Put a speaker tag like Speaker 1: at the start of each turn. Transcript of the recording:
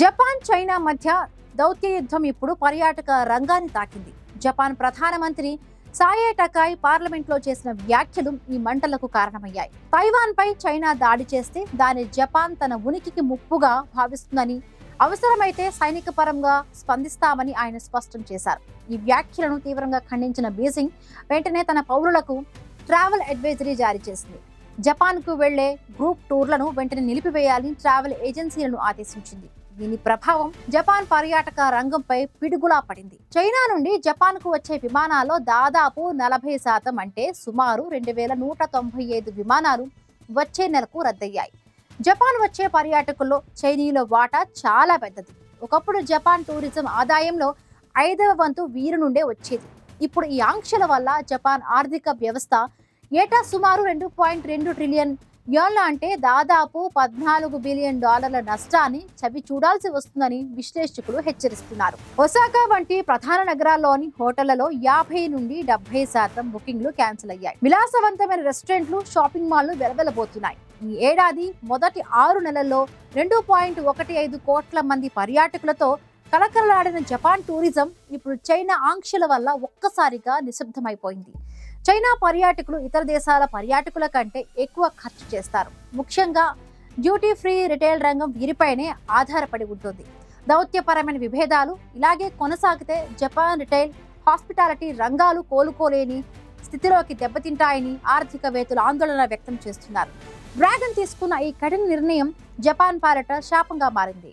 Speaker 1: Japan China మధ్య దౌత్య యుద్ధం ఇప్పుడు పర్యాటక రంగాన్ని తాకింది. జపాన్ ప్రధానమంత్రి సాయే టకాయ్ పార్లమెంట్లో చేసిన వ్యాఖ్యలు ఈ మంటలకు కారణమయ్యాయి. తైవాన్ పై చైనా దాడి చేస్తే దాని జపాన్ తన ఉనికికి ముప్పుగా భావిస్తుందని, అవసరమైతే సైనిక పరంగా స్పందిస్తామని ఆయన స్పష్టం చేశారు. ఈ వ్యాఖ్యలను తీవ్రంగా ఖండించిన బీజింగ్ వెంటనే తన పౌరులకు ట్రావెల్ అడ్వైజరీ జారీ చేసింది. జపాన్కు వెళ్లే గ్రూప్ టూర్లను వెంటనే నిలిపివేయాలని ట్రావెల్ ఏజెన్సీలను ఆదేశించింది. దీని ప్రభావం జపాన్ పర్యాటక రంగంపై పిడుగులా పడింది. చైనా నుండి జపాన్కు వచ్చే విమానాల్లో దాదాపు 40% అంటే సుమారు 2195 విమానాలు వచ్చే నెలకు రద్దయ్యాయి. జపాన్ వచ్చే పర్యాటకుల్లో చైనీయుల వాటా చాలా పెద్దది. ఒకప్పుడు జపాన్ టూరిజం ఆదాయంలో 5వ వంతు వీరి నుండే వచ్చేది. ఇప్పుడు ఈ ఆంక్షల వల్ల జపాన్ ఆర్థిక వ్యవస్థ ఏటా సుమారు 2.2 ట్రిలియన్ యువాన్ల అంటే దాదాపు $14 బిలియన్ నష్టాన్ని చవి చూడాల్సి వస్తుందని విశ్లేషకులు హెచ్చరిస్తున్నారు. ఒసాకా వంటి ప్రధాన నగరాల్లోని హోటళ్లలో 50 నుండి 70% బుకింగ్లు క్యాన్సిల్ అయ్యాయి. విలాసవంతమైన రెస్టారెంట్లు, షాపింగ్ మాల్లు వెలవెలబోతున్నాయి. ఈ ఏడాది మొదటి 6 నెలల్లో 2.15 కోట్ల మంది పర్యాటకులతో కలకలలాడిన జపాన్ టూరిజం ఇప్పుడు చైనా ఆంక్షల వల్ల ఒక్కసారిగా నిశ్శబ్దమైపోయింది. చైనా పర్యాటకులు ఇతర దేశాల పర్యాటకుల కంటే ఎక్కువ ఖర్చు చేస్తారు. ముఖ్యంగా డ్యూటీ ఫ్రీ రిటైల్ రంగం వీరిపైనే ఆధారపడి ఉంటుంది. దౌత్యపరమైన విభేదాలు ఇలాగే కొనసాగితే జపాన్ రిటైల్, హాస్పిటాలిటీ రంగాలు కోలుకోలేని స్థితిలోకి దెబ్బతింటాయని ఆర్థికవేత్తలు ఆందోళన వ్యక్తం చేస్తున్నారు. డ్రాగన్ తీసుకున్న ఈ కఠిన నిర్ణయం జపాన్ పాలిట శాపంగా మారింది.